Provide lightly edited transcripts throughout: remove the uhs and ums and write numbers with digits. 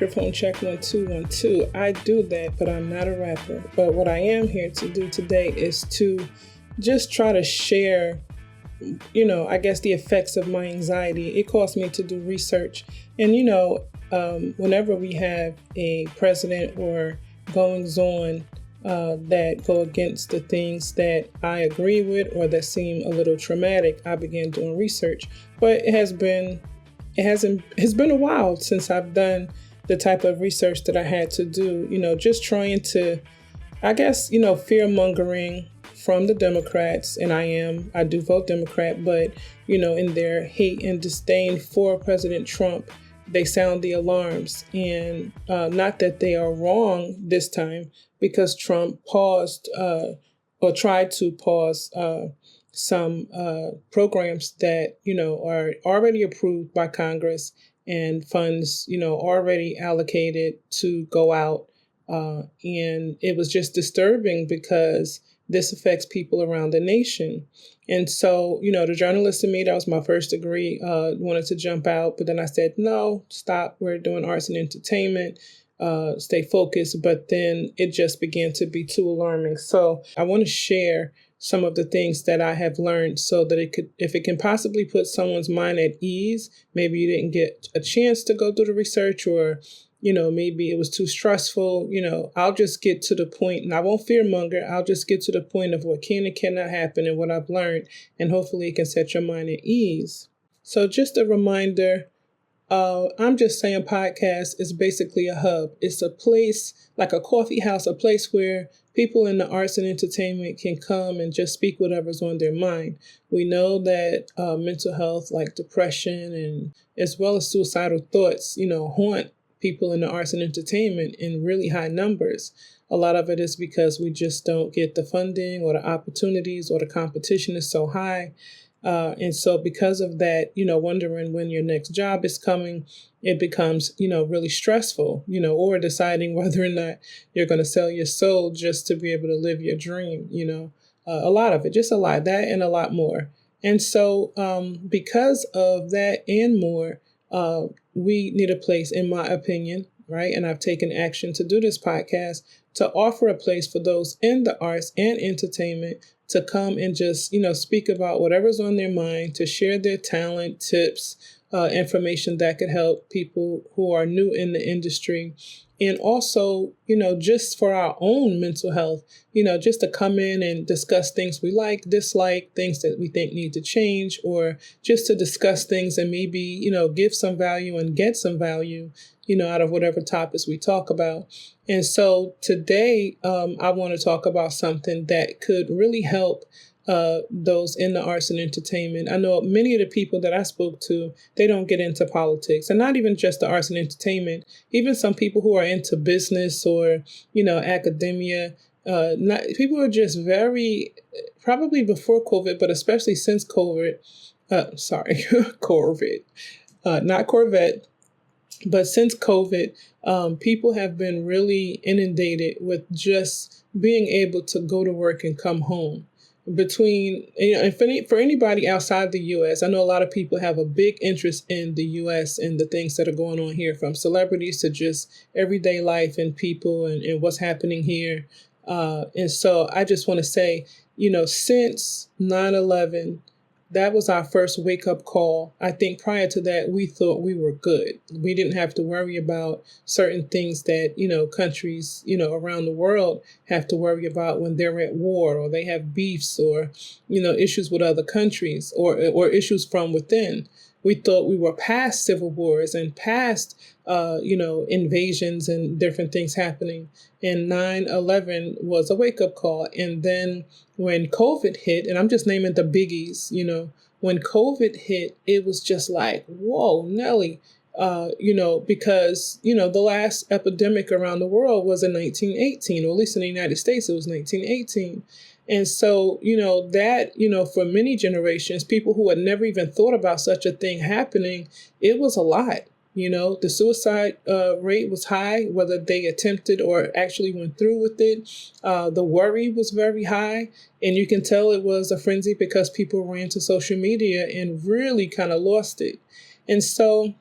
Microphone check 1 2 1 2. I do that, but I'm not a rapper. But what I am here to do today is to just try to share, I guess the effects of my anxiety. It caused me to do research. And, whenever we have a president or goings on that go against the things that I agree with or that seem a little traumatic, I began doing research. But it's been a while since I've done the type of research that I had to do, just trying to, I guess, fear mongering from the Democrats. And I do vote Democrat, but, in their hate and disdain for President Trump, they sound the alarms. And not that they are wrong this time, because Trump paused or tried to pause some programs that, are already approved by Congress and funds, already allocated to go out. And it was just disturbing because this affects people around the nation. And so, the journalist in me, that was my first degree, wanted to jump out. But then I said, no, stop. We're doing arts and entertainment. Stay focused. But then it just began to be too alarming. So I want to share some of the things that I have learned so that if it can possibly put someone's mind at ease, maybe you didn't get a chance to go through the research, or, maybe it was too stressful, I'll just get to the point, and I won't fearmonger. I'll just get to the point of what can and cannot happen and what I've learned, and hopefully it can set your mind at ease. So just a reminder, I'm Just Saying podcast is basically a hub. It's a place, like a coffee house, a place where people in the arts and entertainment can come and just speak whatever's on their mind. We know that mental health, like depression and as well as suicidal thoughts, haunt people in the arts and entertainment in really high numbers. A lot of it is because we just don't get the funding or the opportunities, or the competition is so high. And so because of that, wondering when your next job is coming, it becomes, really stressful, or deciding whether or not you're going to sell your soul just to be able to live your dream, a lot of it, just a lot, that and a lot more. And so because of that and more, we need a place, in my opinion, right? And I've taken action to do this podcast to offer a place for those in the arts and entertainment to come and just, speak about whatever's on their mind, to share their talent, tips, information that could help people who are new in the industry. And also, just for our own mental health, just to come in and discuss things we like, dislike, things that we think need to change, or just to discuss things and maybe, give some value and get some value, out of whatever topics we talk about. And so today, I want to talk about something that could really help those in the arts and entertainment. I know many of the people that I spoke to, they don't get into politics, and not even just the arts and entertainment, even some people who are into business or, academia. People are just very, probably before COVID, but especially since COVID, COVID, not Corvette. But since COVID, people have been really inundated with just being able to go to work and come home. Between, and for anybody outside the U.S., I know a lot of people have a big interest in the U.S. and the things that are going on here, from celebrities to just everyday life and people and what's happening here. And so I just want to say, since 9/11, that was our first wake-up call. I think prior to that, we thought we were good. We didn't have to worry about certain things that, countries, around the world have to worry about when they're at war, or they have beefs, or, issues with other countries, or issues from within. We thought we were past civil wars and past, invasions and different things happening. And 9/11 was a wake-up call. And then when COVID hit, and I'm just naming the biggies, when COVID hit, it was just like, whoa, Nelly, because, the last epidemic around the world was in 1918, or at least in the United States, it was 1918. And so, for many generations, people who had never even thought about such a thing happening, it was a lot. The suicide rate was high, whether they attempted or actually went through with it. The worry was very high. And you can tell it was a frenzy because people ran to social media and really kind of lost it. And so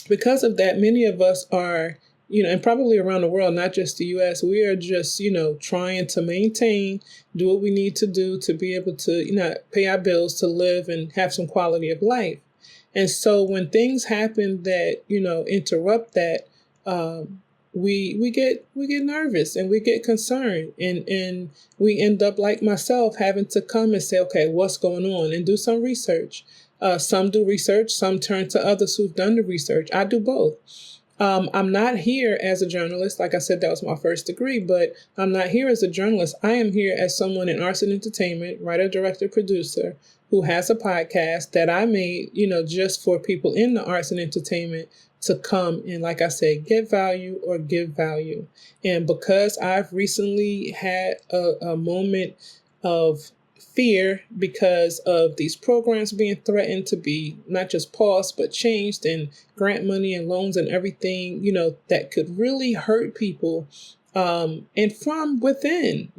because of that, many of us are, and probably around the world, not just the US, we are just, trying to maintain, do what we need to do to be able to, pay our bills, to live and have some quality of life. And so when things happen that, interrupt that, we get nervous and we get concerned, and we end up, like myself, having to come and say, okay, what's going on, and do some research. Some do research, some turn to others who've done the research. I do both. I'm not here as a journalist. Like I said, that was my first degree, but I'm not here as a journalist. I am here as someone in arts and entertainment, writer, director, producer, who has a podcast that I made, just for people in the arts and entertainment to come and, like I said, get value or give value. And because I've recently had a moment of fear because of these programs being threatened to be not just paused, but changed, and grant money and loans and everything, that could really hurt people. And from within,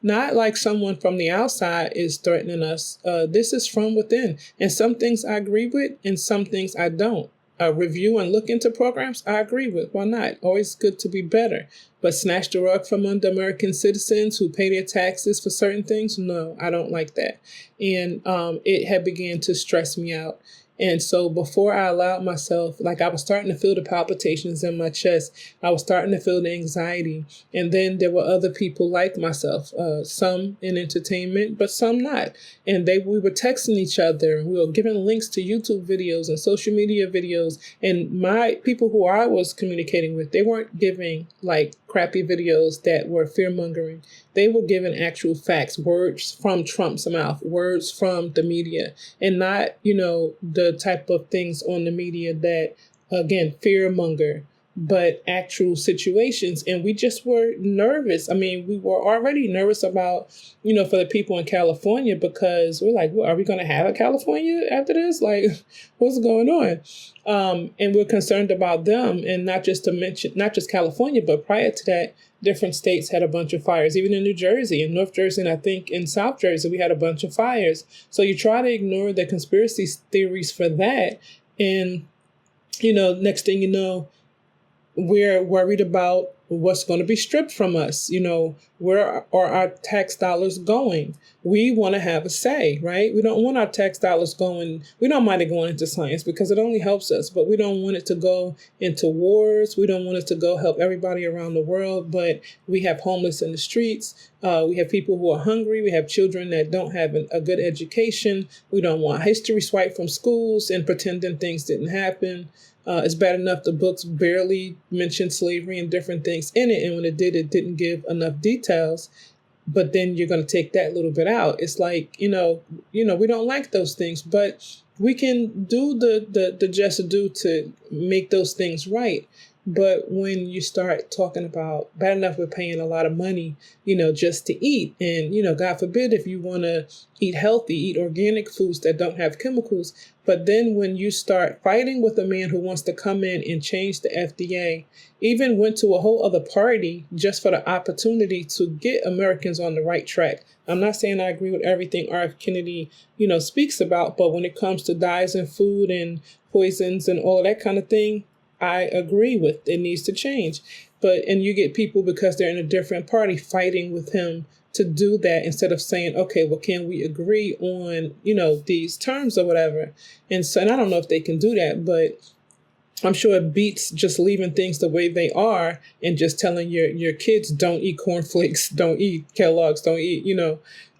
not like someone from the outside is threatening us. This is from within. And some things I agree with and some things I don't. Review and look into programs, I agree with. Why not? Always good to be better. But snatch the rug from under American citizens who pay their taxes for certain things? No, I don't like that. And it had began to stress me out. And so before I allowed myself, like, I was starting to feel the palpitations in my chest. I was starting to feel the anxiety. And then there were other people like myself, some in entertainment, but some not. And we were texting each other. We were giving links to YouTube videos and social media videos. And my people who I was communicating with, they weren't giving like crappy videos that were fear-mongering. They were giving actual facts, words from Trump's mouth, words from the media, and not, the type of things on the media that, again, fear-monger, but actual situations. And we just were nervous. I mean, we were already nervous about, for the people in California, because we're like, well, are we going to have a California after this? Like, what's going on? And we're concerned about them, and not just California, but prior to that, different states had a bunch of fires, even in New Jersey, in North Jersey, and I think in South Jersey, we had a bunch of fires. So you try to ignore the conspiracy theories for that. And, next thing you know, we're worried about what's going to be stripped from us. Where are our tax dollars going? We want to have a say, right? We don't want our tax dollars going. We don't mind it going into science because it only helps us, but we don't want it to go into wars. We don't want it to go help everybody around the world, but we have homeless in the streets. We have people who are hungry. We have children that don't have a good education. We don't want history swiped from schools and pretending things didn't happen. It's bad enough the books barely mentioned slavery and different things in it. And when it did, it didn't give enough details. But then you're going to take that little bit out. It's like, we don't like those things, but we can do the just do to make those things right. But when you start talking about, bad enough we're paying a lot of money, just to eat. And, God forbid, if you want to eat healthy, eat organic foods that don't have chemicals. But then when you start fighting with a man who wants to come in and change the FDA, even went to a whole other party just for the opportunity to get Americans on the right track. I'm not saying I agree with everything R.F. Kennedy, speaks about, but when it comes to dyes in food and poisons and all of that kind of thing, I agree with it needs to change. And you get people, because they're in a different party, fighting with him to do that instead of saying, okay, well, can we agree on, these terms or whatever? And I don't know if they can do that, but I'm sure it beats just leaving things the way they are and just telling your kids, don't eat cornflakes, don't eat Kellogg's, don't eat,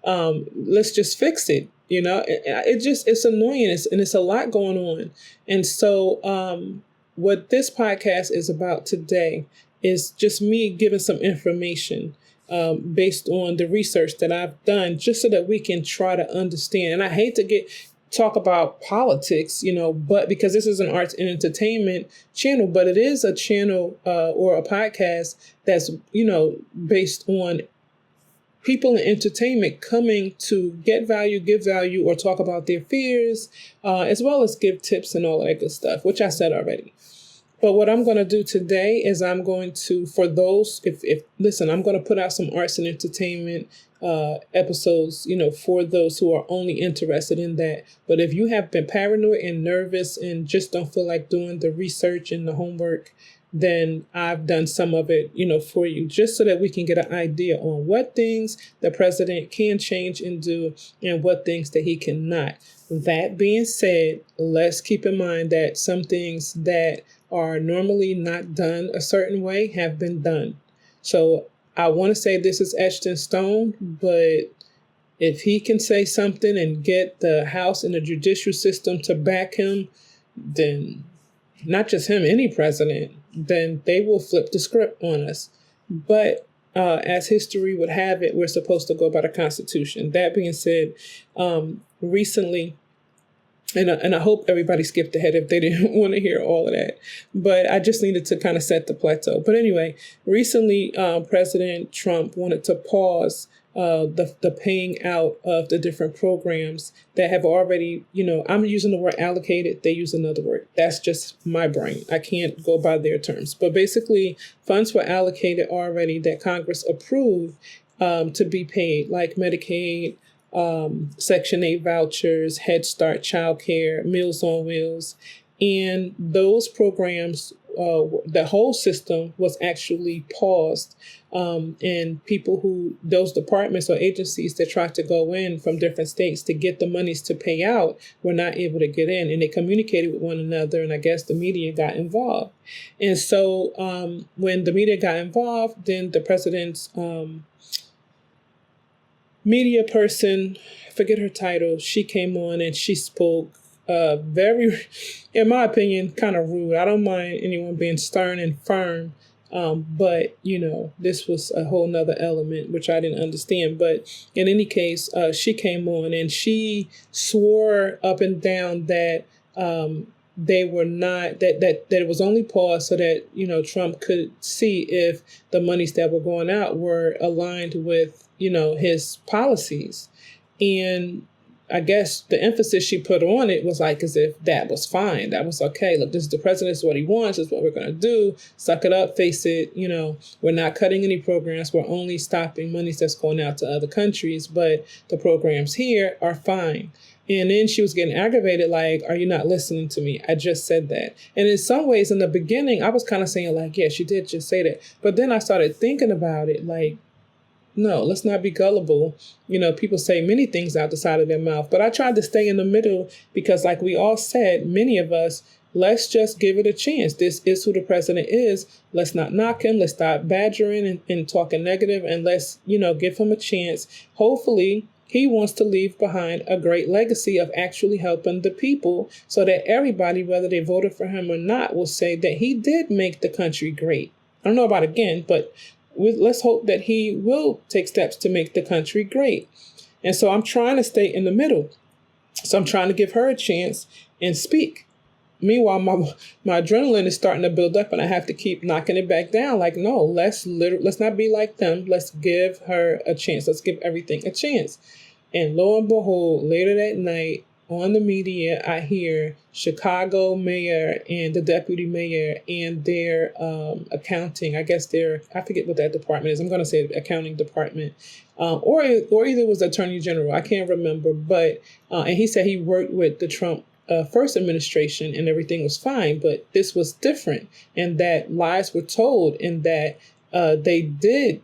let's just fix it. It's annoying, and it's a lot going on. And so, what this podcast is about today is just me giving some information based on the research that I've done, just so that we can try to understand. And I hate to talk about politics, but because this is an arts and entertainment channel, but it is a channel or a podcast that's, based on people in entertainment coming to get value, give value, or talk about their fears, as well as give tips and all that good stuff, which I said already. But what I'm going to do today is I'm going to, for those, if listen, I'm going to put out some arts and entertainment episodes, for those who are only interested in that. But if you have been paranoid and nervous and just don't feel like doing the research and the homework, then I've done some of it, for you, just so that we can get an idea on what things the president can change and do and what things that he cannot. That being said, let's keep in mind that some things that are normally not done a certain way have been done. So I want to say this is etched in stone, but if he can say something and get the House and the judicial system to back him, then not just him, any president, then they will flip the script on us. But as history would have it, we're supposed to go by the Constitution. That being said, recently, and I hope everybody skipped ahead if they didn't want to hear all of that. But I just needed to kind of set the plateau. But anyway, recently, President Trump wanted to pause the paying out of the different programs that have already, I'm using the word allocated. They use another word. That's just my brain. I can't go by their terms. But basically, funds were allocated already that Congress approved to be paid, like Medicaid, Section 8 vouchers, Head Start, child care, Meals on Wheels. And those programs, the whole system was actually paused. And those departments or agencies that tried to go in from different states to get the monies to pay out were not able to get in. And they communicated with one another. And I guess the media got involved. And so when the media got involved, then the president's media person, I forget her title, she came on and she spoke very, in my opinion, kind of rude. I don't mind anyone being stern and firm, but, this was a whole nother element, which I didn't understand. But in any case, she came on and she swore up and down that they were not, that it was only paused so that, Trump could see if the monies that were going out were aligned with, his policies. And I guess the emphasis she put on it was like as if that was fine. That was okay. Look, this is the president. This is what he wants. This is what we're going to do. Suck it up. Face it. We're not cutting any programs. We're only stopping monies that's going out to other countries. But the programs here are fine. And then she was getting aggravated, like, are you not listening to me? I just said that. And in some ways, in the beginning, I was kind of saying, like, yeah, she did just say that. But then I started thinking about it, like, no, let's not be gullible. People say many things out the side of their mouth, but I tried to stay in the middle because, like we all said, many of us, let's just give it a chance. This is who the president is. Let's not knock him. Let's stop badgering and talking negative, and let's, give him a chance. Hopefully, he wants to leave behind a great legacy of actually helping the people so that everybody, whether they voted for him or not, will say that he did make the country great. I don't know about again, but let's hope that he will take steps to make the country great. And so I'm trying to stay in the middle. So I'm trying to give her a chance and speak. Meanwhile, my adrenaline is starting to build up and I have to keep knocking it back down. Like, no, let's not be like them. Let's give her a chance. Let's give everything a chance. And lo and behold, later that night on the media, I hear Chicago mayor and the deputy mayor and their accounting. I guess I forget what that department is. I'm going to say accounting department. Or either it was attorney general. I can't remember. But and he said he worked with the Trump first administration and everything was fine. But this was different, and that lies were told, and that they did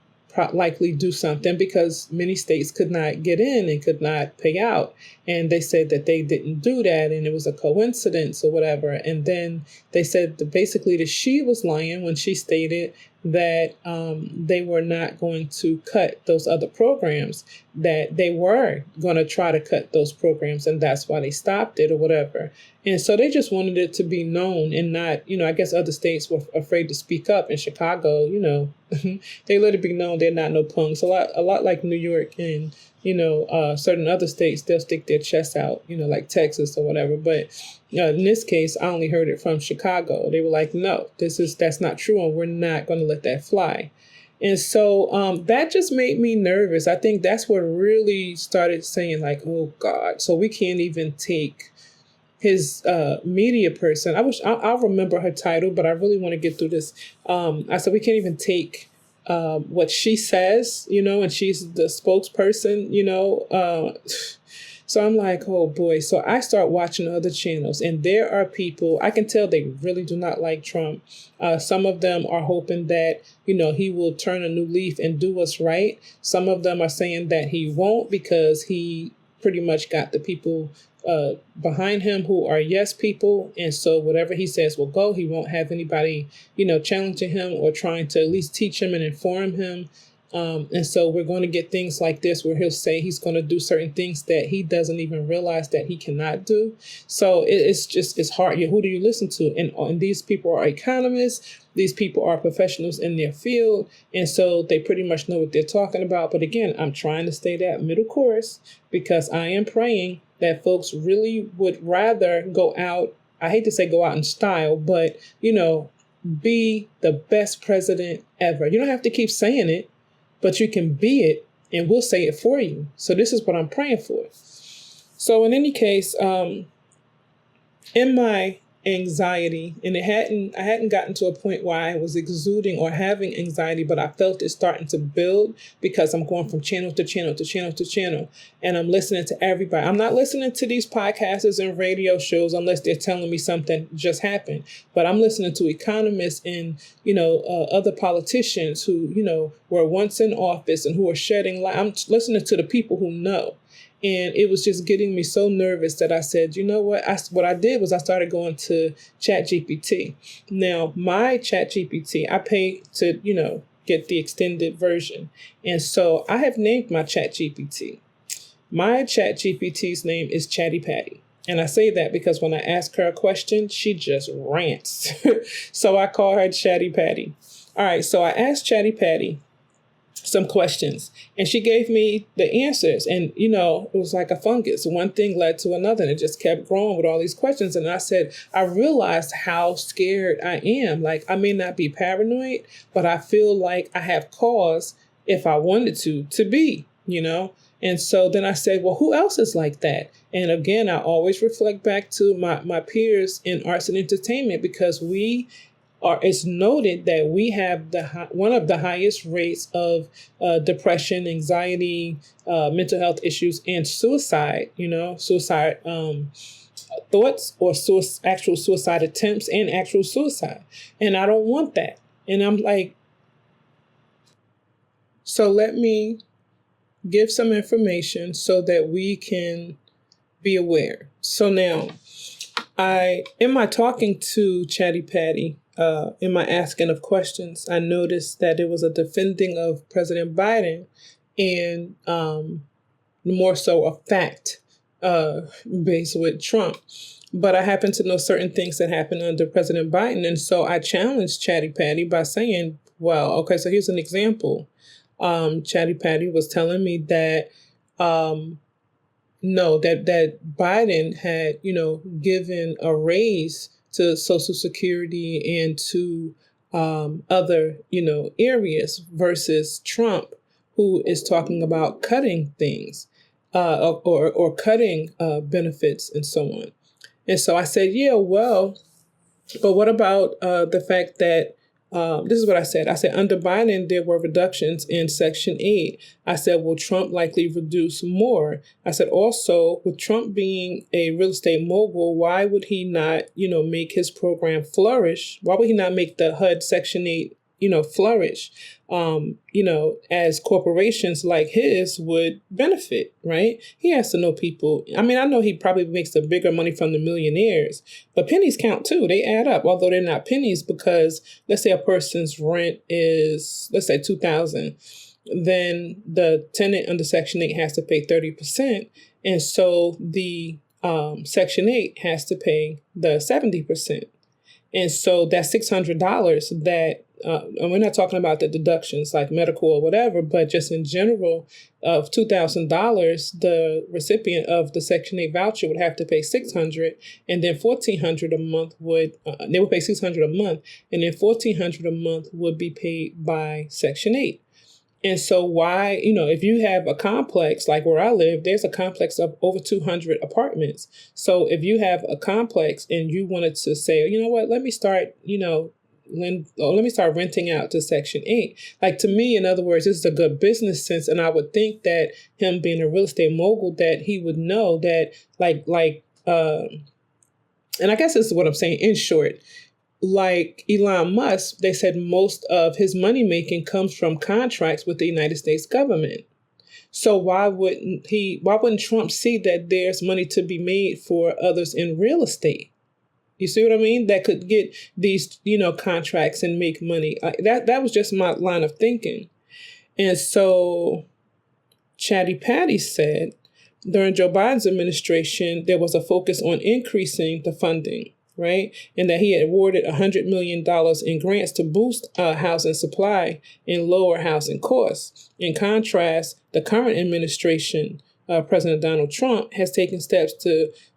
likely do something because many states could not get in and could not pay out. And they said that they didn't do that and it was a coincidence or whatever. And then they said that basically that she was lying when she stated that they were not going to cut those other programs, that they were going to try to cut those programs, and that's why they stopped it or whatever. And so they just wanted it to be known and not, I guess other states were afraid to speak up. In Chicago, they let it be known they're not no punks. A lot like New York and, certain other states, they'll stick their chests out, like Texas or whatever. But in this case, I only heard it from Chicago. They were like, no, that's not true. And we're not going to let that fly. And so that just made me nervous. I think that's what really started saying like, oh, God, so we can't even take his media person. I'll remember her title, but I really want to get through this. I said we can't even take what she says, and she's the spokesperson, So I'm like, oh boy. So I start watching other channels, and there are people, I can tell they really do not like Trump. Some of them are hoping that, he will turn a new leaf and do what's right. Some of them are saying that he won't because he pretty much got the people behind him who are yes people. And so whatever he says will go. He won't have anybody, challenging him or trying to at least teach him and inform him. And so we're going to get things like this where he'll say he's going to do certain things that he doesn't even realize that he cannot do. So it's hard. Who do you listen to? And these people are economists. These people are professionals in their field. And so they pretty much know what they're talking about. But again, I'm trying to stay that middle course because I am praying that folks really would rather go out. I hate to say go out in style, but, be the best president ever. You don't have to keep saying it, but you can be it and we'll say it for you. So this is what I'm praying for. So in any case, in my anxiety, and I hadn't gotten to a point where I was exuding or having anxiety, but I felt it starting to build because I'm going from channel to channel to channel to channel, and I'm listening to everybody. I'm not listening to these podcasters and radio shows unless they're telling me something just happened, but I'm listening to economists and, other politicians who, were once in office and who are shedding light. I'm listening to the people who know. And it was just getting me so nervous that I said, you know what? What I did was I started going to ChatGPT. Now, my ChatGPT, I pay to, get the extended version. And so I have named my ChatGPT. My ChatGPT's name is Chatty Patty. And I say that because when I ask her a question, she just rants. So I call her Chatty Patty. All right, so I asked Chatty Patty some questions and she gave me the answers, and it was like a fungus. One thing led to another and it just kept growing with all these questions. And I said, I realized how scared I am. Like, I may not be paranoid, but I feel like I have cause if I wanted to be, and so then I said, well, who else is like that? And again, I always reflect back to my peers in arts and entertainment, because it's noted that we have one of the highest rates of depression, anxiety, mental health issues, and suicide, suicide thoughts or actual suicide attempts and actual suicide. And I don't want that. And I'm like, so let me give some information so that we can be aware. So now, in my talking to Chatty Patty, in my asking of questions, I noticed that it was a defending of President Biden and more so a fact based with Trump. But I happen to know certain things that happened under President Biden. And so I challenged Chatty Patty by saying, well, okay, so here's an example. Chatty Patty was telling me that that Biden had, given a raise to Social Security and to other, areas versus Trump, who is talking about cutting things or cutting benefits and so on. And so I said, yeah, well, but what about the fact that this is what I said. I said, under Biden, there were reductions in Section 8. I said, will Trump likely reduce more? I said, also, with Trump being a real estate mogul, why would he not, make his program flourish? Why would he not make the HUD Section 8, flourish, as corporations like his would benefit, right? He has to know people. I mean, I know he probably makes the bigger money from the millionaires, but pennies count too. They add up, although they're not pennies, because let's say a person's rent is, let's say $2,000, then the tenant under Section 8 has to pay 30%. And so the Section 8 has to pay the 70%. And so that's $600 that, and we're not talking about the deductions like medical or whatever, but just in general of $2,000, the recipient of the Section 8 voucher would have to pay $600, and then $1,400 a month they would pay $600 a month, and then $1,400 a month would be paid by Section 8. And so why, if you have a complex, like where I live, there's a complex of over 200 apartments. So if you have a complex and you wanted to say, you know what, let me start, let me start renting out to Section 8. Like, to me, in other words, this is a good business sense. And I would think that him being a real estate mogul, that he would know that, and I guess this is what I'm saying in short. Like Elon Musk, they said most of his money making comes from contracts with the United States government. So why wouldn't Trump see that there's money to be made for others in real estate? You see what I mean? That could get these, contracts and make money. That was just my line of thinking. And so Chatty Patty said during Joe Biden's administration, there was a focus on increasing the funding, right? And that he had awarded $100 million in grants to boost housing supply and lower housing costs. In contrast, the current administration, President Donald Trump, has taken steps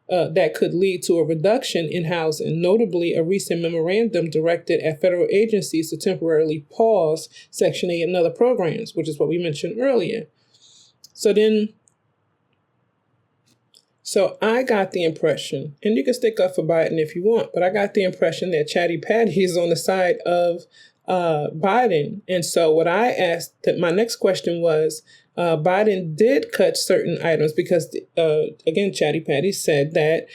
that could lead to a reduction in housing. Notably, a recent memorandum directed at federal agencies to temporarily pause Section 8 and other programs, which is what we mentioned earlier. So I got the impression, and you can stick up for Biden if you want, but I got the impression that Chatty Patty is on the side of Biden. And so what I asked, that my next question was, Biden did cut certain items because, again, Chatty Patty said that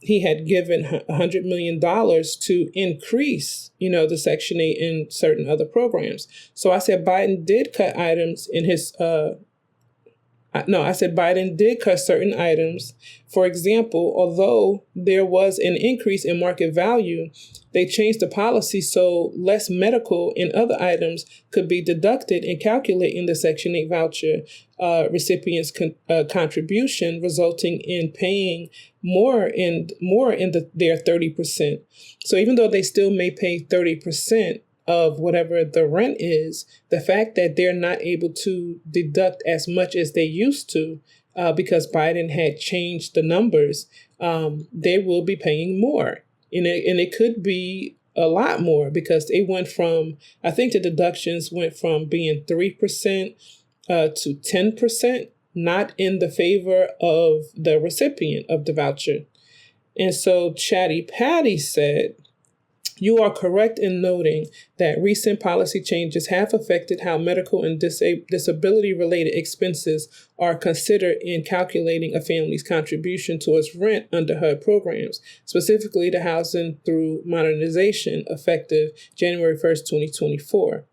he had given $100 million to increase, the Section 8 and certain other programs. So I said Biden did cut items in his I said Biden did cut certain items. For example, although there was an increase in market value, they changed the policy so less medical and other items could be deducted in calculating the Section 8 voucher recipients' contribution, resulting in paying more in their 30%. So even though they still may pay 30%, of whatever the rent is, the fact that they're not able to deduct as much as they used to because Biden had changed the numbers, they will be paying more. And it could be a lot more because they went from, I think the deductions went from being 3% to 10%, not in the favor of the recipient of the voucher. And so Chatty Patty said, you are correct in noting that recent policy changes have affected how medical and disability-related expenses are considered in calculating a family's contribution towards rent under HUD programs, specifically the Housing Through Modernization, effective January 1st, 2024.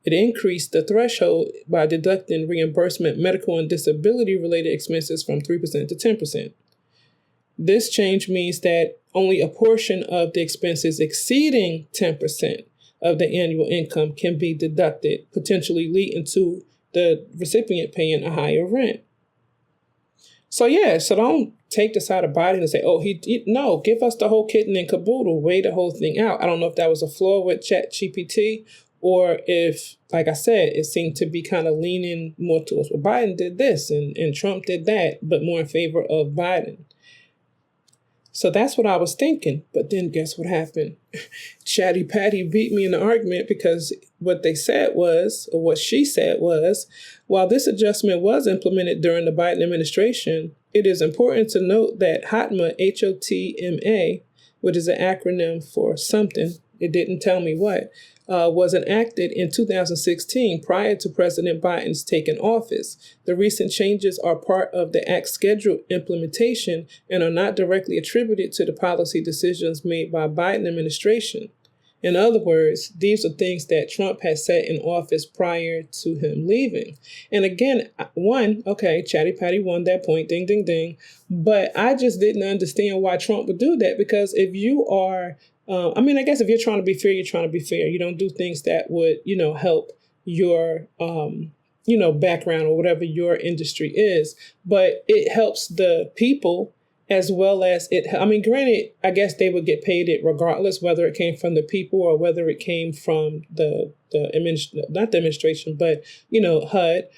It increased the threshold by deducting reimbursement medical and disability-related expenses from 3% to 10%. This change means that only a portion of the expenses exceeding 10% of the annual income can be deducted, potentially leading to the recipient paying a higher rent. So don't take this out of Biden and say, no, give us the whole kit and caboodle, weigh the whole thing out. I don't know if that was a flaw with ChatGPT or if, like I said, it seemed to be kind of leaning more towards, well, Biden did this and Trump did that, but more in favor of Biden. So that's what I was thinking. But then guess what happened? Chatty Patty beat me in the argument because what she said was, while this adjustment was implemented during the Biden administration, it is important to note that HOTMA, HOTMA, which is an acronym for something, it didn't tell me what, was enacted in 2016 prior to President Biden's taking office. The recent changes are part of the Act's scheduled implementation and are not directly attributed to the policy decisions made by Biden administration. In other words, these are things that Trump had set in office prior to him leaving. And again, Chatty Patty won that point, ding, ding, ding. But I just didn't understand why Trump would do that, because if you are I guess if you're trying to be fair, you're trying to be fair. You don't do things that would, help your, background or whatever your industry is. But it helps the people as well as granted, I guess they would get paid it regardless, whether it came from the people or whether it came from not the administration, but, HUD.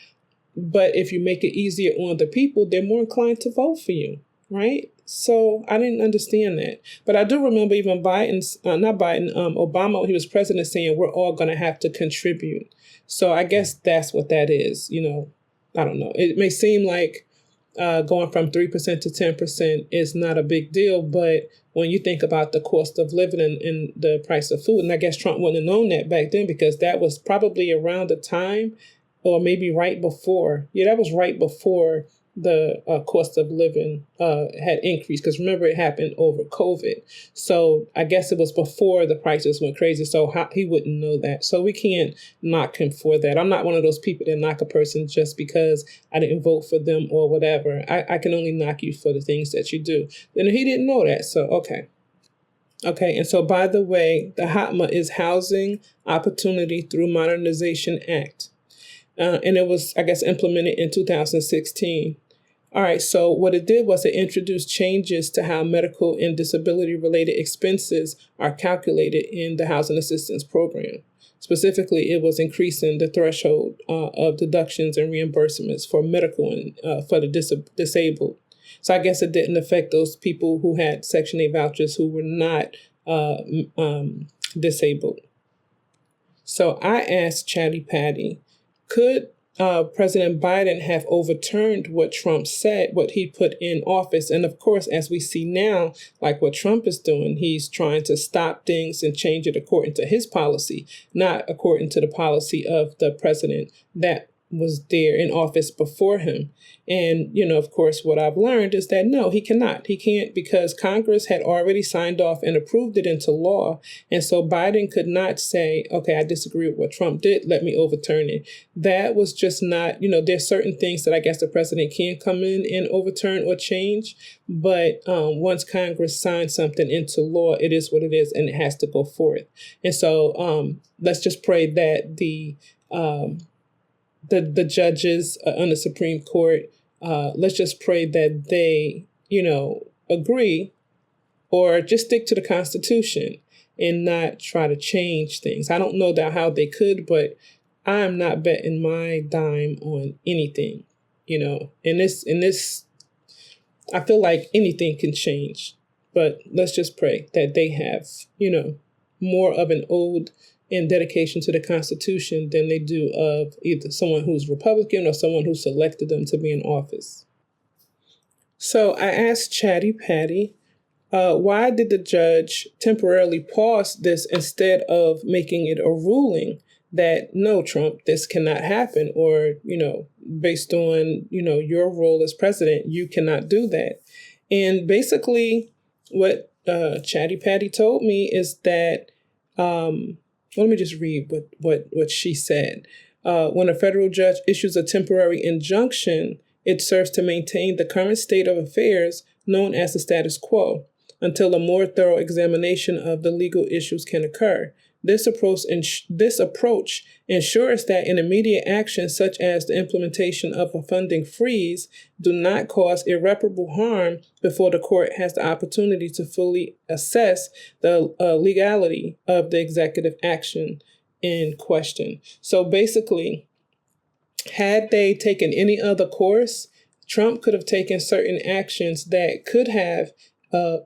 But if you make it easier on the people, they're more inclined to vote for you, right? So I didn't understand that. But I do remember even Obama, when he was president, saying we're all going to have to contribute. So I guess that's what that is. I don't know. It may seem like going from 3% to 10% is not a big deal. But when you think about the cost of living and the price of food, and I guess Trump wouldn't have known that back then because that was probably around the time or maybe right before. Yeah, that was right before the cost of living had increased, because remember it happened over COVID. So I guess it was before the prices went crazy. So he wouldn't know that. So we can't knock him for that. I'm not one of those people that knock a person just because I didn't vote for them or whatever. I can only knock you for the things that you do. And he didn't know that. So, okay. Okay, and so by the way, the HOTMA is Housing Opportunity Through Modernization Act. And it was, I guess, implemented in 2016. All right, so what it did was it introduced changes to how medical and disability-related expenses are calculated in the Housing Assistance Program. Specifically, it was increasing the threshold of deductions and reimbursements for medical and for the disabled. So I guess it didn't affect those people who had Section 8 vouchers who were not disabled. So I asked Chatty Patty, could President Biden have overturned what Trump said, what he put in office? And of course, as we see now, like what Trump is doing, he's trying to stop things and change it according to his policy, not according to the policy of the president that was there in office before him. And, of course, what I've learned is that no, he cannot. He can't, because Congress had already signed off and approved it into law. And so Biden could not say, okay, I disagree with what Trump did, let me overturn it. That was just not, there's certain things that I guess the president can come in and overturn or change. But once Congress signs something into law, it is what it is, and it has to go forth. And so let's just pray that the judges on the Supreme Court, let's just pray that they, agree or just stick to the Constitution and not try to change things. I don't know how they could, but I'm not betting my dime on anything, In this, I feel like anything can change, but let's just pray that they have, more of an ode and dedication to the Constitution than they do of either someone who's Republican or someone who selected them to be in office. So I asked Chatty Patty, why did the judge temporarily pause this instead of making it a ruling that, no, Trump, this cannot happen, or, based on, your role as president, you cannot do that. And basically what Chatty Patty told me is that, let me just read what she said. When a federal judge issues a temporary injunction, it serves to maintain the current state of affairs known as the status quo until a more thorough examination of the legal issues can occur. This approach ensures that an immediate action such as the implementation of a funding freeze do not cause irreparable harm before the court has the opportunity to fully assess the legality of the executive action in question. So basically, had they taken any other course, Trump could have taken certain actions that could have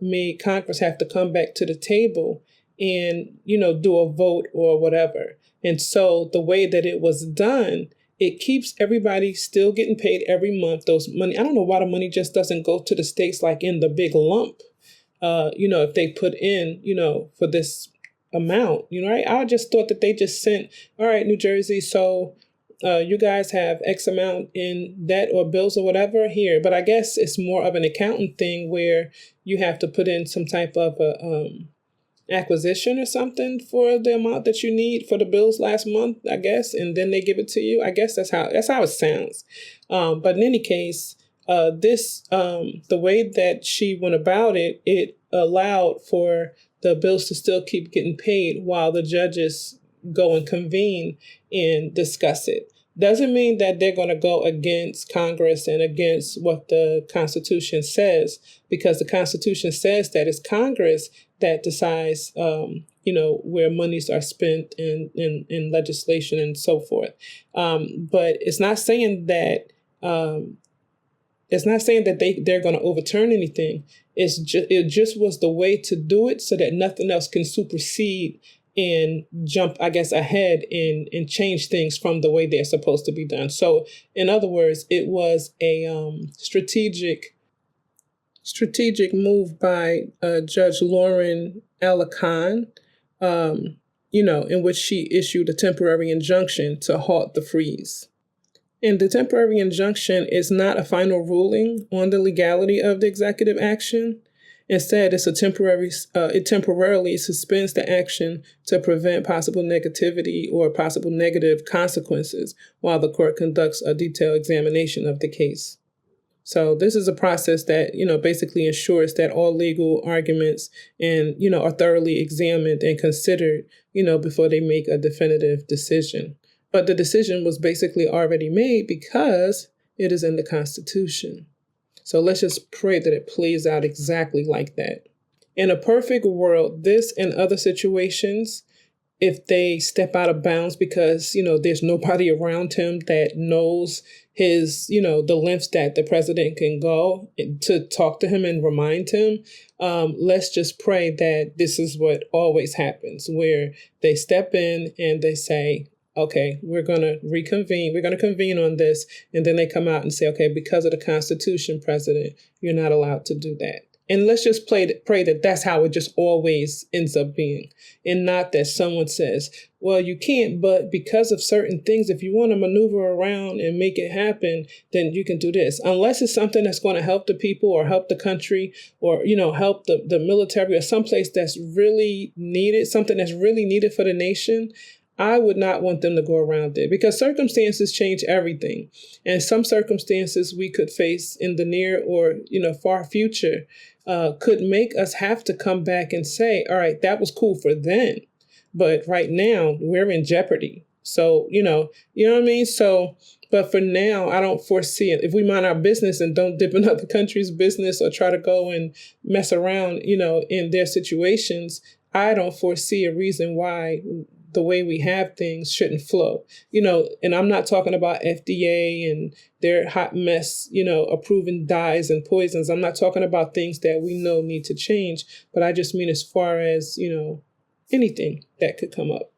made Congress have to come back to the table and, do a vote or whatever. And so the way that it was done, it keeps everybody still getting paid every month. Those money, I don't know why the money just doesn't go to the states like in the big lump. If they put in, for this amount, I just thought that they just sent, all right, New Jersey, so you guys have X amount in debt or bills or whatever here. But I guess it's more of an accountant thing where you have to put in some type of acquisition or something for the amount that you need for the bills last month, I guess, and then they give it to you. I guess that's how it sounds. But in any case, the way that she went about it, it allowed for the bills to still keep getting paid while the judges go and convene and discuss it. Doesn't mean that they're going to go against Congress and against what the Constitution says, because the Constitution says that it's Congress that decides, where monies are spent in legislation and so forth. But it's not saying that It's not saying that they're going to overturn anything. It just was the way to do it so that nothing else can supersede and jump, I guess, ahead and change things from the way they're supposed to be done. So, in other words, it was a strategic move by Judge Lauren Alican, in which she issued a temporary injunction to halt the freeze. And the temporary injunction is not a final ruling on the legality of the executive action. Instead, it temporarily suspends the action to prevent possible negativity or possible negative consequences while the court conducts a detailed examination of the case. So this is a process that, basically ensures that all legal arguments are thoroughly examined and considered, before they make a definitive decision. But the decision was basically already made because it is in the Constitution. So let's just pray that it plays out exactly like that. In a perfect world, this and other situations, if they step out of bounds because, there's nobody around him that knows his, the lengths that the president can go to talk to him and remind him, let's just pray that this is what always happens, where they step in and they say, okay, we're going to reconvene. We're going to convene on this. And then they come out and say, okay, because of the Constitution, President, you're not allowed to do that. And let's just pray that that's how it just always ends up being. And not that someone says, well, you can't, but because of certain things, if you want to maneuver around and make it happen, then you can do this. Unless it's something that's going to help the people or help the country or, help the military or someplace that's really needed, something that's really needed for the nation, I would not want them to go around it because circumstances change everything. And some circumstances we could face in the near or, far future could make us have to come back and say, all right, that was cool for then. But right now we're in jeopardy. So, you know what I mean? So, but for now, I don't foresee it. If we mind our business and don't dip in other countries' business or try to go and mess around, in their situations, I don't foresee a reason why the way we have things shouldn't flow, and I'm not talking about FDA and their hot mess, approving dyes and poisons. I'm not talking about things that we know need to change, but I just mean as far as, anything that could come up.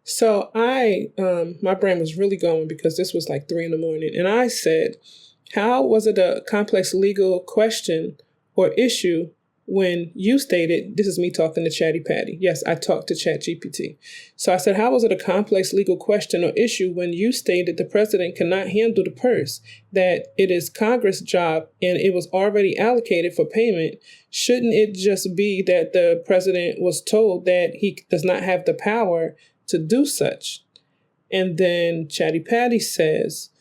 So my brain was really going because this was like 3 a.m. and I said, how was it a complex legal question or issue when you stated, this is me talking to Chatty Patty. Yes, I talked to ChatGPT. So I said, how was it a complex legal question or issue when you stated the president cannot handle the purse, that it is Congress' job and it was already allocated for payment? Shouldn't it just be that the president was told that he does not have the power to do such? And then Chatty Patty says,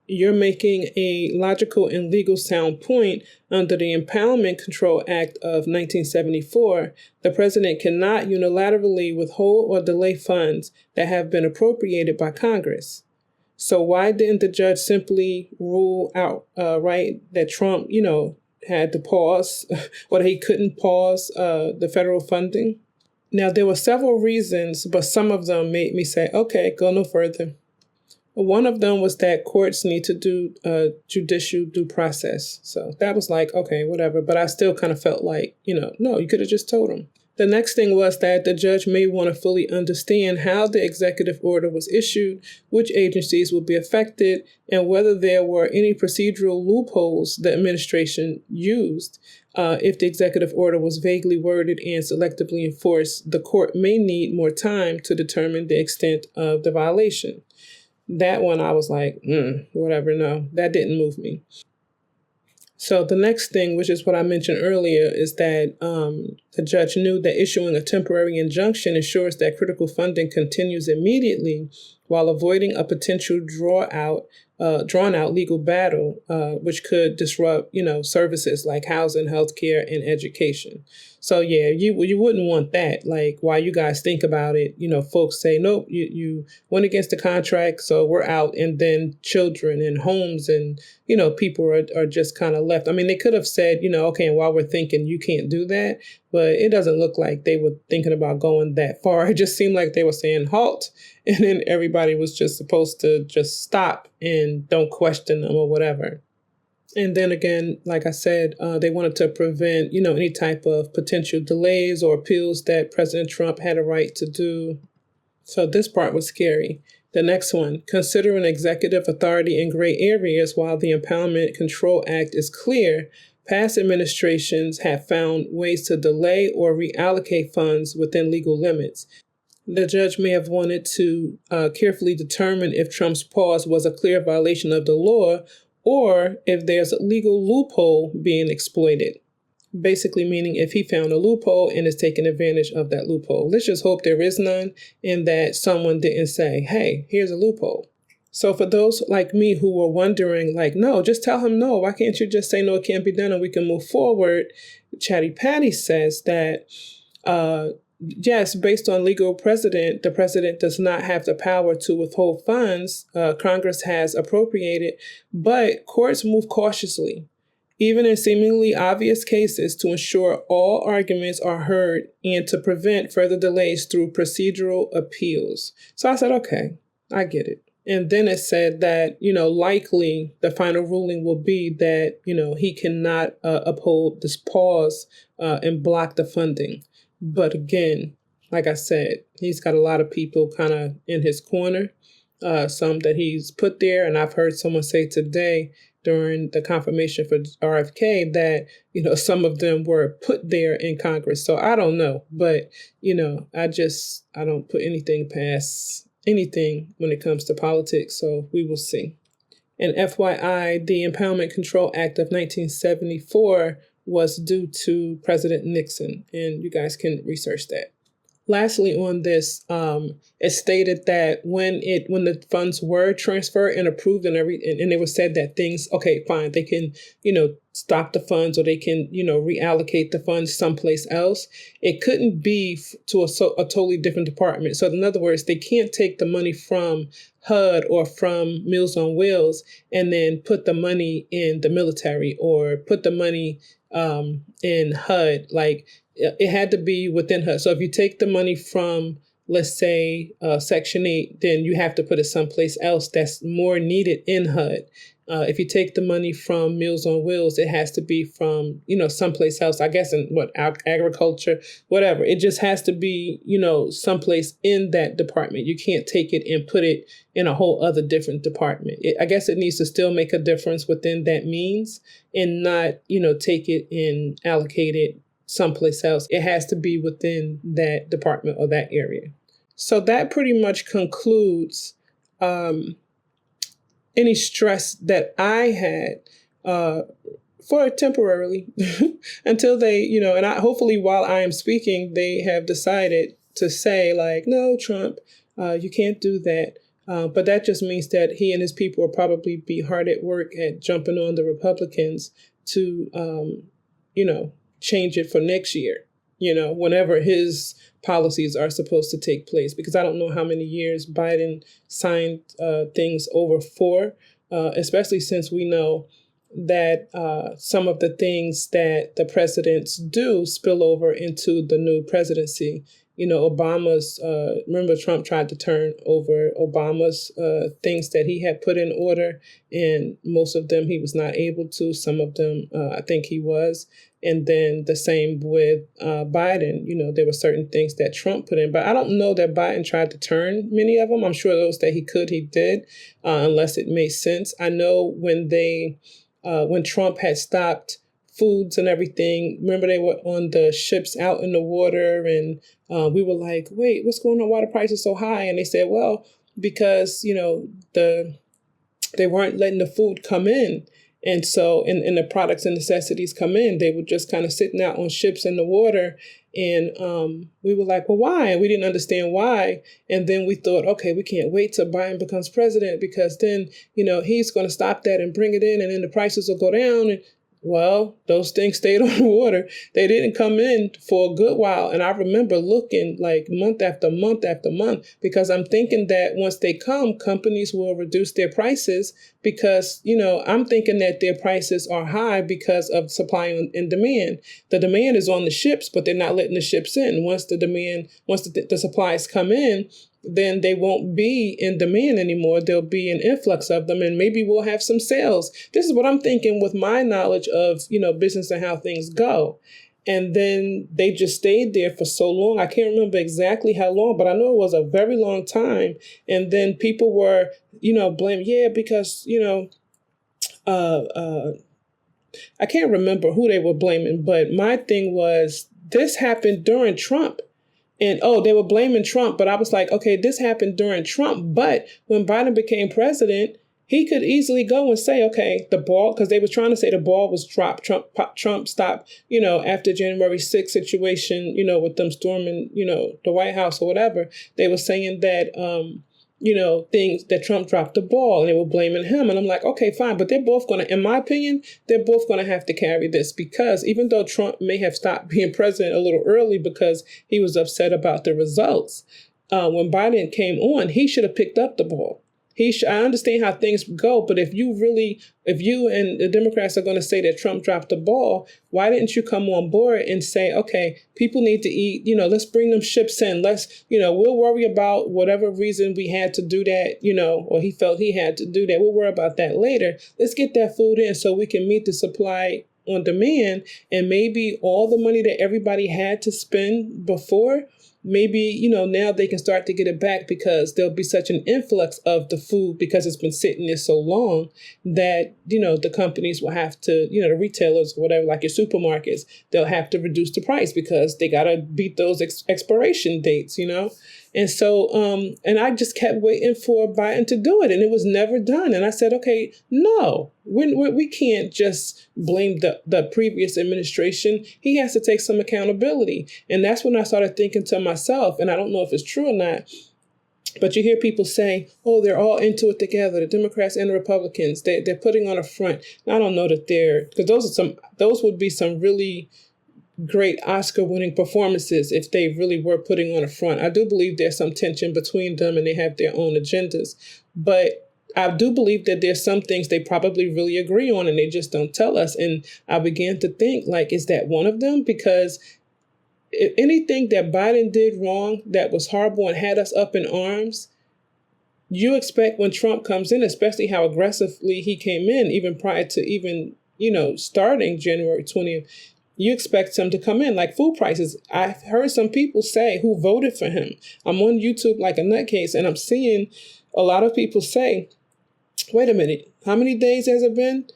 you're making a logical and legal sound point. Under the Impoundment Control Act of 1974, the president cannot unilaterally withhold or delay funds that have been appropriated by Congress. So why didn't the judge simply rule out, that Trump, had to pause or that he couldn't pause the federal funding? Now, there were several reasons, but some of them made me say, okay, go no further. One of them was that courts need to do judicial due process. So that was like, okay, whatever. But I still kind of felt like, no, you could have just told them. The next thing was that the judge may want to fully understand how the executive order was issued, which agencies would be affected, and whether there were any procedural loopholes the administration used. If the executive order was vaguely worded and selectively enforced, the court may need more time to determine the extent of the violation. That one, I was like, whatever, no, that didn't move me. So the next thing, which is what I mentioned earlier, is that the judge knew that issuing a temporary injunction ensures that critical funding continues immediately while avoiding a potential drawn out legal battle, which could disrupt, services like housing, healthcare, and education. So yeah, you wouldn't want that. Like, while you guys think about it, folks say, nope, you went against the contract, so we're out. And then children and homes and, people are just kind of left. I mean, they could have said, okay, and while we're thinking, you can't do that. But it doesn't look like they were thinking about going that far. It just seemed like they were saying halt. And then everybody was just supposed to just stop and don't question them or whatever. And then again, like I said, they wanted to prevent, any type of potential delays or appeals that President Trump had a right to do. So this part was scary. The next one, consider an executive authority in gray areas while the Impoundment Control Act is clear. Past administrations have found ways to delay or reallocate funds within legal limits. The judge may have wanted to carefully determine if Trump's pause was a clear violation of the law or if there's a legal loophole being exploited. Basically meaning if he found a loophole and is taking advantage of that loophole. Let's just hope there is none and that someone didn't say, hey, here's a loophole. So for those like me who were wondering, like, no, just tell him no. Why can't you just say no, it can't be done and we can move forward? Chatty Patty says that, yes, based on legal precedent, the president does not have the power to withhold funds Congress has appropriated, but courts move cautiously, even in seemingly obvious cases, to ensure all arguments are heard and to prevent further delays through procedural appeals. So I said, okay, I get it. And then it said that, likely the final ruling will be that, he cannot uphold this pause and block the funding. But again, like I said, he's got a lot of people kind of in his corner, some that he's put there. And I've heard someone say today during the confirmation for RFK that, some of them were put there in Congress. So I don't know. But, I don't put anything past anything when it comes to politics. So we will see. And FYI, the Impoundment Control Act of 1974 was due to President Nixon. And you guys can research that. Lastly, on this, it stated that when the funds were transferred and approved and it was said that things, okay, fine, they can, stop the funds or they can, reallocate the funds someplace else. It couldn't be to a totally different department. So in other words, they can't take the money from HUD or from Meals on Wheels and then put the money in the military or put the money in HUD. Like, it had to be within HUD. So if you take the money from, let's say, Section 8, then you have to put it someplace else that's more needed in HUD. If you take the money from Meals on Wheels, it has to be from, someplace else, I guess in agriculture, whatever. It just has to be, someplace in that department. You can't take it and put it in a whole other different department. I guess it needs to still make a difference within that means and not, take it and allocate it someplace else. It has to be within that department or that area. So that pretty much concludes any stress that I had for temporarily until they, and hopefully while I am speaking, they have decided to say like, no, Trump, you can't do that. But that just means that he and his people will probably be hard at work at jumping on the Republicans to, change it for next year, whenever his policies are supposed to take place, because I don't know how many years Biden signed things over for, especially since we know that some of the things that the presidents do spill over into the new presidency. Obama's, remember Trump tried to turn over Obama's things that he had put in order, and most of them he was not able to. Some of them I think he was. And then the same with Biden. There were certain things that Trump put in, but I don't know that Biden tried to turn many of them. I'm sure those that he could, he did, unless it made sense. I know when Trump had stopped foods and everything, remember they were on the ships out in the water, and we were like, wait, what's going on? Why the price is so high? And they said, well, because, they weren't letting the food come in. And so in the products and necessities come in, they were just kind of sitting out on ships in the water. And we were like, well, why? And we didn't understand why. And then we thought, okay, we can't wait till Biden becomes president, because then, he's going to stop that and bring it in, and then the prices will go down. And well, those things stayed on the water. They didn't come in for a good while. And I remember looking like month after month after month, because I'm thinking that once they come, companies will reduce their prices because, I'm thinking that their prices are high because of supply and demand. The demand is on the ships, but they're not letting the ships in. Once the supplies come in, then they won't be in demand anymore. There'll be an influx of them, and maybe we'll have some sales. This is what I'm thinking with my knowledge of, business and how things go. And then they just stayed there for so long. I can't remember exactly how long, but I know it was a very long time. And then people were, blamed, because, I can't remember who they were blaming, but my thing was this happened during Trump. And, they were blaming Trump, but I was like, okay, this happened during Trump. But when Biden became president, he could easily go and say, okay, the ball, because they were trying to say the ball was dropped. Trump stopped, after January 6th situation, with them storming, the White House or whatever. They were saying that, things that Trump dropped the ball, and they were blaming him. And I'm like, okay, fine. But they're both going to, in my opinion, they're both going to have to carry this, because even though Trump may have stopped being president a little early because he was upset about the results, when Biden came on, he should have picked up the ball. I understand how things go, but if you and the Democrats are going to say that Trump dropped the ball, why didn't you come on board and say, okay, people need to eat, let's bring them ships in. Let's, we'll worry about whatever reason we had to do that, or he felt he had to do that. We'll worry about that later. Let's get that food in so we can meet the supply on demand. And maybe all the money that everybody had to spend before, maybe, now they can start to get it back, because there'll be such an influx of the food because it's been sitting there so long that, the companies will have to, the retailers or whatever, like your supermarkets, they'll have to reduce the price because they got to beat those expiration dates, And so, and I just kept waiting for Biden to do it, and it was never done. And I said, okay, no, we can't just blame the previous administration. He has to take some accountability. And that's when I started thinking to myself, and I don't know if it's true or not, but you hear people say, oh, they're all into it together, the Democrats and the Republicans. They're putting on a front. And I don't know that because those would be some really great Oscar-winning performances if they really were putting on a front. I do believe there's some tension between them and they have their own agendas. But I do believe that there's some things they probably really agree on and they just don't tell us. And I began to think, like, is that one of them? Because if anything that Biden did wrong that was horrible and had us up in arms, you expect when Trump comes in, especially how aggressively he came in, even prior to even, starting January 20th, you expect him to come in like food prices. I've heard some people say who voted for him. I'm on YouTube like a nutcase, and I'm seeing a lot of people say, wait a minute, how many days has it been?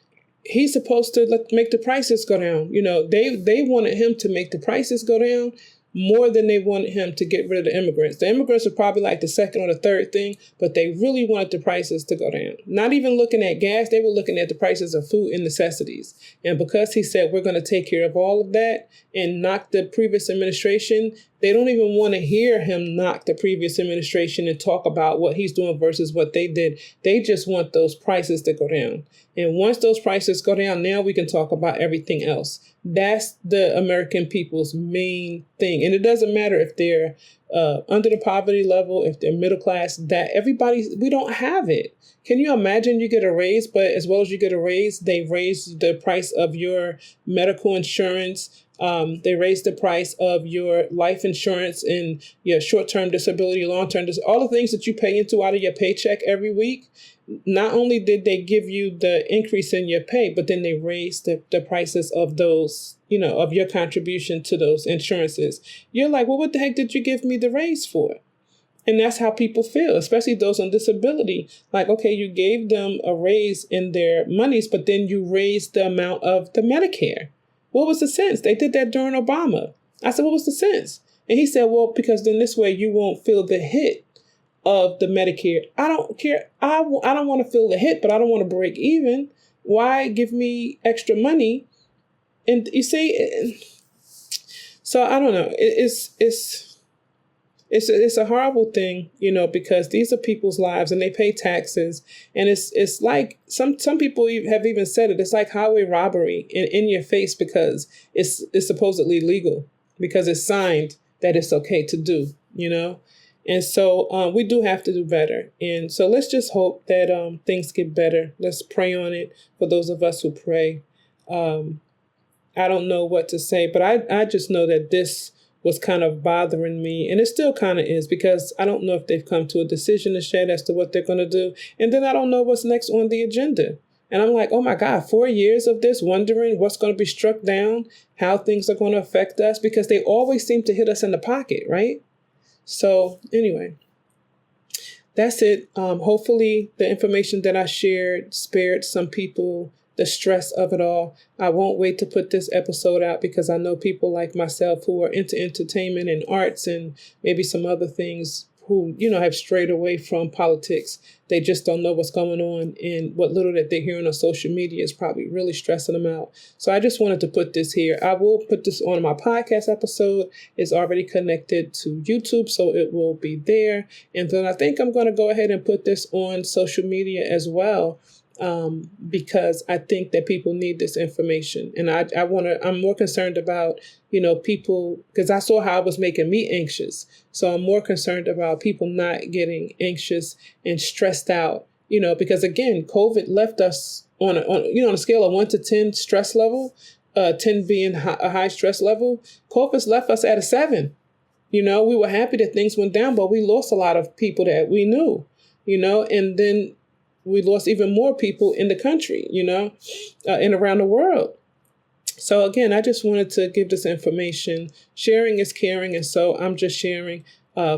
He's supposed to make the prices go down. They wanted him to make the prices go down more than they wanted him to get rid of the immigrants. The immigrants are probably like the second or the third thing, but they really wanted the prices to go down. Not even looking at gas, they were looking at the prices of food and necessities. And because he said, we're going to take care of all of that and knock the previous administration, they don't even want to hear him knock the previous administration and talk about what he's doing versus what they did. They just want those prices to go down. And once those prices go down, now we can talk about everything else. That's the American people's main thing. And it doesn't matter if they're under the poverty level, if they're middle class, we don't have it. Can you imagine you get a raise, but as well as you get a raise, they raise the price of your medical insurance. They raise the price of your life insurance and your short-term disability, long-term disability, all the things that you pay into out of your paycheck every week. Not only did they give you the increase in your pay, but then they raised the prices of those, of your contribution to those insurances. You're like, well, what the heck did you give me the raise for? And that's how people feel, especially those on disability. Like, okay, you gave them a raise in their monies, but then you raised the amount of the Medicare. What was the sense? They did that during Obama. I said, what was the sense? And he said, well, because then this way you won't feel the hit of the Medicare. I don't care. I don't want to feel the hit, but I don't want to break even. Why give me extra money? And you see, so I don't know. It's a horrible thing, because these are people's lives and they pay taxes. And it's like some people have even said it. It's like highway robbery in your face because it's supposedly legal because it's signed that it's okay to do, And so we do have to do better. And so let's just hope that things get better. Let's pray on it for those of us who pray. I don't know what to say, but I just know that this was kind of bothering me. And it still kind of is, because I don't know if they've come to a decision as to what they're going to do. And then I don't know what's next on the agenda. And I'm like, oh my God, 4 years of this, wondering what's going to be struck down, how things are going to affect us, because they always seem to hit us in the pocket, right? So anyway, that's it. Hopefully the information that I shared spared some people the stress of it all. I won't wait to put this episode out, because I know people like myself who are into entertainment and arts and maybe some other things who, have strayed away from politics. They just don't know what's going on, and what little that they're hearing on social media is probably really stressing them out. So I just wanted to put this here. I will put this on my podcast episode. It's already connected to YouTube, so it will be there. And then I think I'm going to go ahead and put this on social media as well. Because I think that people need this information, and I'm more concerned about, people, because I saw how it was making me anxious. So I'm more concerned about people not getting anxious and stressed out, because again, COVID left us on a scale of 1 to 10 stress level, 10 being a high stress level. COVID's left us at a 7. We were happy that things went down, but we lost a lot of people that we knew, and then we lost even more people in the country, and around the world. So again, I just wanted to give this information. Sharing is caring, and so I'm just sharing.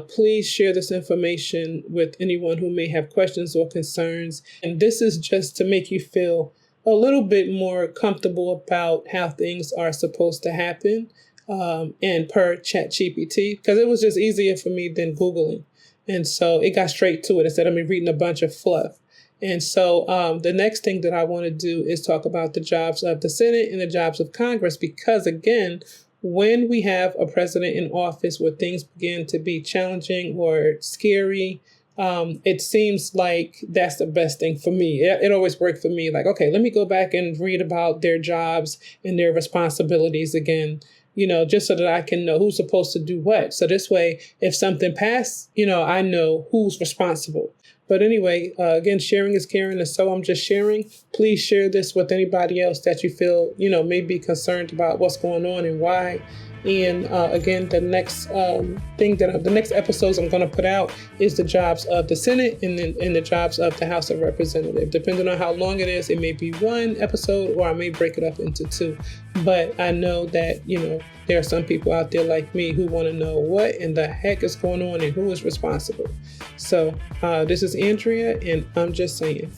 Please share this information with anyone who may have questions or concerns. And this is just to make you feel a little bit more comfortable about how things are supposed to happen, and per ChatGPT, because it was just easier for me than Googling. And so it got straight to it instead of me reading a bunch of fluff. And so the next thing that I want to do is talk about the jobs of the Senate and the jobs of Congress, because, again, when we have a president in office where things begin to be challenging or scary, it seems like that's the best thing for me. It always worked for me. Like, okay, let me go back and read about their jobs and their responsibilities again, just so that I can know who's supposed to do what. So this way, if something passed, I know who's responsible. But anyway, again, sharing is caring, and so I'm just sharing. Please share this with anybody else that you feel, may be concerned about what's going on and why. And again, the next the next episodes I'm going to put out is the jobs of the Senate and the jobs of the House of Representatives. Depending on how long it is, it may be one episode or I may break it up into 2. But I know that, there are some people out there like me who want to know what in the heck is going on and who is responsible. So this is Andrea, and I'm just saying.